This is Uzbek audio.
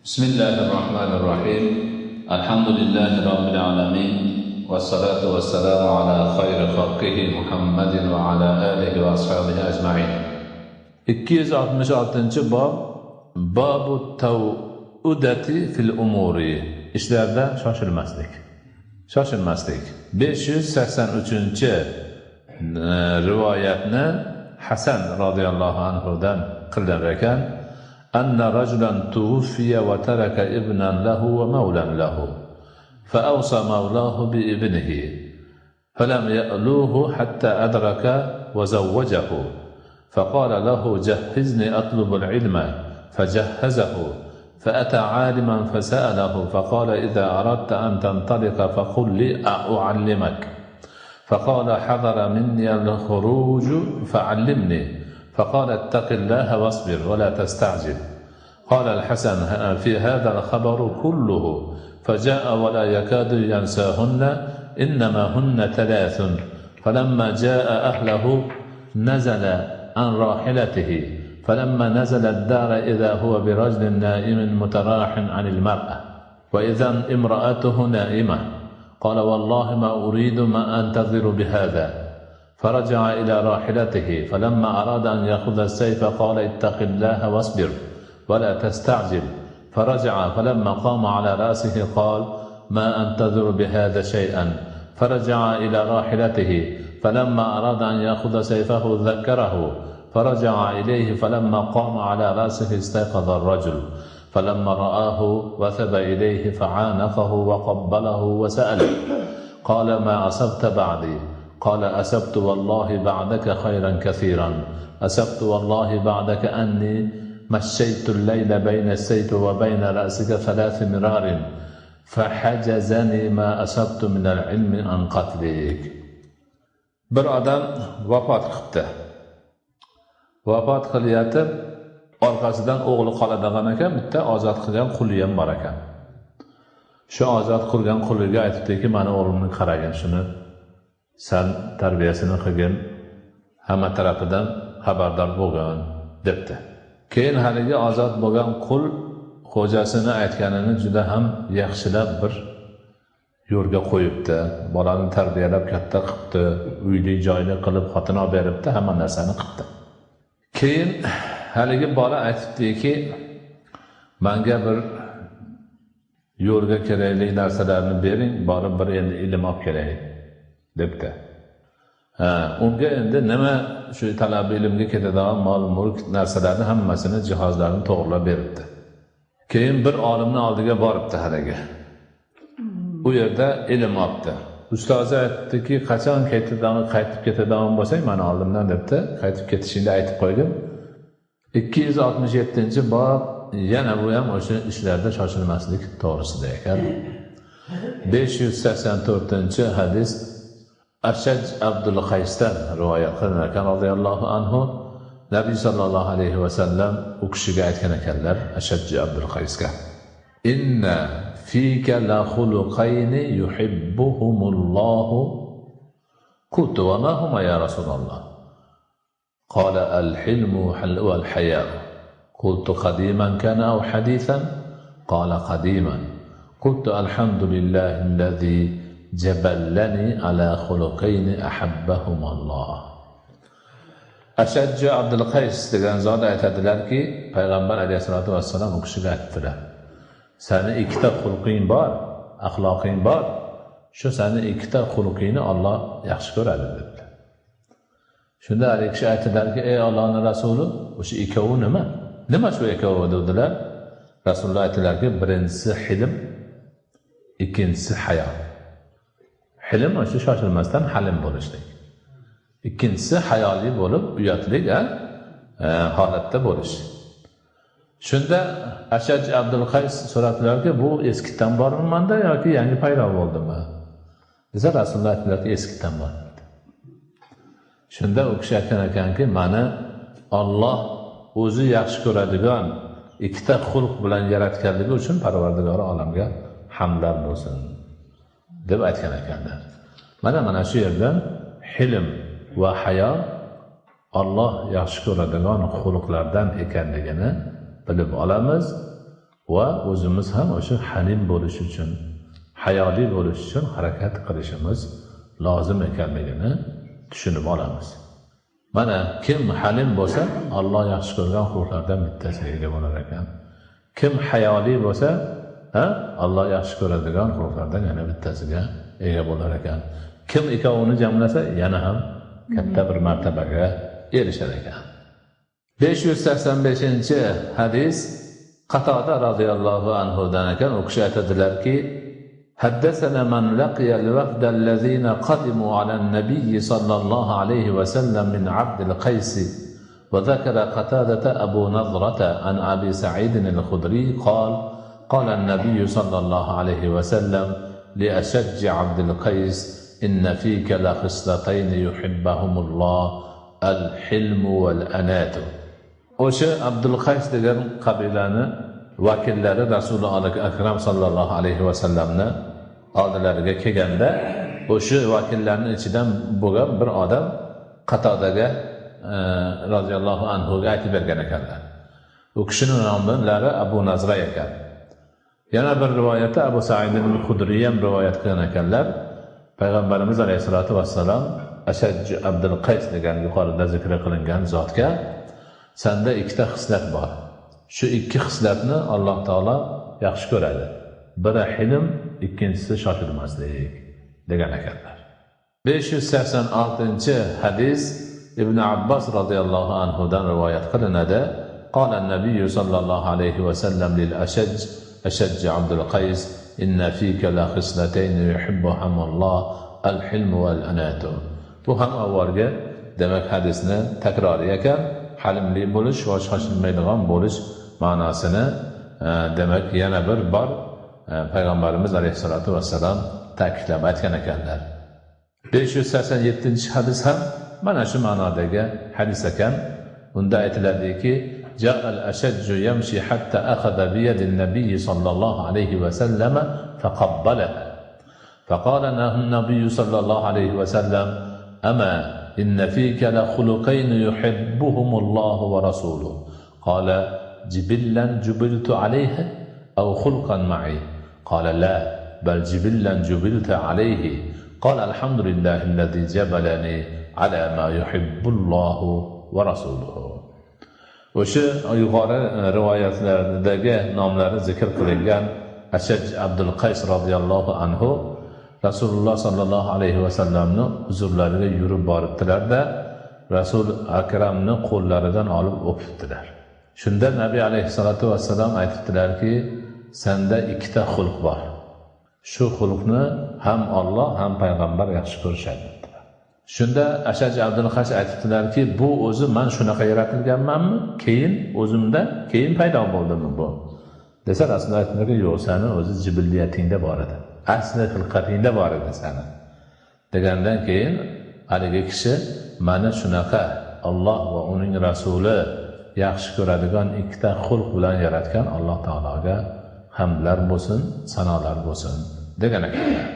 بسم الله الرحمن الرحيم الحمد لله رب العالمين والصلاة والسلام على خير خلقه محمد وعلى آله وأصحابه أجمعين 266 bob Babu tawudati fil umuri ishlarda shoshilmaslik 583 rivoyatni Hasan radhiyallohu anhudan qilgan ekan أن رجلا توفي وترك ابنا له ومولا له فأوصى مولاه بابنه فلم يألوه حتى أدرك وزوجه فقال له جهزني أطلب العلم فجهزه فأتى عالما فسأله فقال إذا أردت أن تنطلق فقل لي أعلمك فقال حضر مني الخروج فعلمني فقال اتق الله واصبر ولا تستعجل قال الحسن في هذا الخبر كله فجاء ولا يكاد ينساهن إنما هن 3 فلما جاء أهله نزل عن راحلته فلما نزل الدار إذا هو برجل نائم متراح عن المرأة وإذا امرأته نائمة قال والله ما أريد ما أنتظر بهذا فرجع إلى راحلته فلما أراد أن يأخذ السيف قال اتق الله واصبر ولا تستعجل فرجع فلما قام على رأسه قال ما أنتظر بهذا شيئا فرجع إلى راحلته فلما أراد أن يأخذ سيفه ذكره فرجع إليه فلما قام على رأسه استيقظ الرجل فلما رآه وثب إليه فعانقه وقبله وسأله قال ما أصبت بعدي قال أسبت والله بعدك خيرا كثيرا أسبت والله بعدك أني مشيت الليل بين السيف وبين رأسك 3 مرار فحجزني ما أسبت من العلم عن قتلك bir odam vafot qilibdi. Vafot qilyotib orqasidan o'g'li qoladigan ekan, bitta ozod qilgan quli ham bor ekan. Shu ozod qilgan quliga aytibdiki, "Mani o'g'limni qaragin, shuni sen tarbiyasini qilgin, hamma tarafidan xabardor bo'lgan" debdi. Keyin haligi ozod bo'lgan qul xo'jasini aytganini juda ham yaxshilab bir yo'lga qo'yibdi. Bolani tarbiyalab katta qilibdi, uyli joyni qilib xotin olib beribdi, hamma narsani qilibdi. Keyin haligi bola aytibdiki, "Menga bir yo'lga kerakli narsalarni bering, borib bir endi ilm olib kelay" debdi. Unga endi nima shu talab ilmga ketadigan mol-mulk narsalarni hammasini jihozlarini to'g'rilab beribdi. Keyin bir olimning oldiga boribdi haligi. U yerda ilm olibdi. Ustozi aytdiki, "Qachon qaytib ketadigan bo'lsang, meni oldimdan" debdi. Qaytib ketishingni aytib qo'ydim. 267-bob yana bu ham o'sha ishlarda shoshilmaslik to'g'risida ekan. 584-hadis Ashaj Abdul Qaysdan rivoyat qilingan radhiyallohu anhu Nabiy sallallohu alayhi va sallam u kishiga aytgan ekanlar, Ashaj Abdul Qaysga: "Inna fika la khuluqayni yuhibbuhumullohu qultu wa ma huma ya Rasulullah qala al-hilmu wal haya qultu qadiman kana aw hadithan qala qadiman qultu alhamdulillahi alladhi jaballani ala khuluqayni ahabbahumulloh." Ashaj Abdul Qays degan zot aytadilarki, payg'ambar alayhisolatu vassalam u kishiga aytdilar: "Seni 2 xulqing bor, axloqing bor. Shu seni 2 xulqingni Alloh yaxshi ko'radi" dedilar. Shunda haligi kishi aytdilarki, "Ey Allohning rasuli, o'sha ikkovi nima? Nima shu ikkovi?" dedilar. Rasululloh aytdilarki, birinchisi hilm, ikkinchisi hayo. Hilm o'sha shoshilmasdan halim bo'lishlik. Ikkinchisi hayoli bo'lib, uyatlik holatda bo'lish. Shunda Ashaj Abdul Qays so'radilarki, "Bu eskidan bormi menda yoki yangi paydo bo'ldimi?" desa, Rasululloh aytdilarki, "Eskidan bor." Shunda u kishi aytgan ekanki, "Mani Alloh o'zi yaxshi ko'radigan 2 xulq bilan yaratganligi uchun Parvardigori olamga hamdlar bo'lsin" deb aytgan ekanlar. Mana shu yerdan hilm va hayo Alloh yaxshi ko'radigan xulqlardan ekanligini bilib olamiz va o'zimiz ham o'sha halim bo'lish uchun, hayoli bo'lish uchun harakat qilishimiz lozim ekanligini tushunib olamiz. Mana kim halim bo'lsa, Alloh yaxshi ko'rgan xulqlardan bittasiga ega bo'lar ekan. Kim hayoli bo'lsa, Alloh yaxshi ko'radigan xulqlardan yana bittasiga ega bo'lar ekan. Kim ikkovini jamlasa, yana ham katta bir martabaga erishar ekan. 585-hadis Qatada radhiyallohu anhudan ekan, u kishi aytadilarki: حدثنا من لقي الوفد الذين قدموا على النبي صلى الله عليه وسلم من عبد القيس وذكر قتادة أبو نضرة عن أبي سعيد الخدري قال قال النبي صلى الله عليه وسلم لأشج عبد القيس إن فيك لخصلتين يحبهم الله الحلم والأنات. o'sha Abdul Qays degan qabilani vakillari Rasululloh akram sallallohu alayhi vasallamni oldilariga kelganda, o'sha vakillarning ichidan bo'lgan bir odam Qatodaga roziyallohu anhuga aytib bergan ekanlar. U kishining nomlari Abu Nazra ekan. Yana bir rivoyatda Abu Sa'id al-Khudri ham rivoyat qilgan ekanlar. Payg'ambarimiz alayhisolatu vassalam Ashaj Abdul Qays degan yuqorida zikr qilingan zotga senda ikkita xislat bor. Shu ikki xislatni Alloh taolo yaxshi ko'radi. Biri hilm, ikkinchisi shoshilmaslik degan ekanlar. 586-hadis Ibn Abbos radhiyallohu anhudan rivoyat qilinadi. قال النبي صلى الله عليه وسلم للأشج عبد القيس إن فيك لخصلتين يحبهما الله الحلم والأنات. Bu ham avvalgi demak hadisni takrori ekan. Halimli bo'lish va shoshilmaydigan bo'lish ma'nosini demak yana bir bor payg'ambarimiz alayhisolatu vassalam ta'kidlab aytgan ekanlar. 587-hadis ham mana shu ma'nodagi hadis ekan. Unda aytiladiki: "Ja'al ashajju yamshi hatta akhadha bi yadi an-nabiy sallallohu alayhi va sallam faqabbalaha. Faqala an-nabiy sallallohu alayhi va sallam: Ama inna fika la khuluqayn yuhibbuhum Allah wa rasuluhu. Qala: Jibillan jubiltu alayha aw khulqan ma'i. Qala: La, bal jibillan jubiltu alayhi. Qala: Alhamdulillahi alladhi jabalani ala ma yuhibbu Allah wa rasuluhu." O'sha yuqori rivoyatlardagi nomlari zikr qilingan Ashaj Abdul Qays radhiyallohu anhu Rasululloh sallallohu alayhi vasallamni huzurlariga yurib boribdilar-da, Rasul akramni qo'llaridan olib o'pibdilar. Shunda Nabiy alayhisolatu vassalam aytibdilarki: "Senda ikkita xulq bor. Shu xulqni ham Alloh ham payg'ambar yaxshi ko'rishadi." Shunda Ashaj Abdul Qays aytibdilarki: "Bu o'zi men shunaqa yaratilganmanmi? O'zimda keyin paydo bo'ldimi bu?" Desa Rasul aytdilarki: "Yo'q, seni o'zi jibilliyatingda bor edi. Asli xilqatingda bor edi seni." Degandan keyin haligi kishi mana shunaqa Alloh va uning rasuli yaxshi ko'radigan ikkita xulq bilan yaratgan Alloh taologa hamdlar bo'lsin, sanolar bo'lsin degan ekanlar.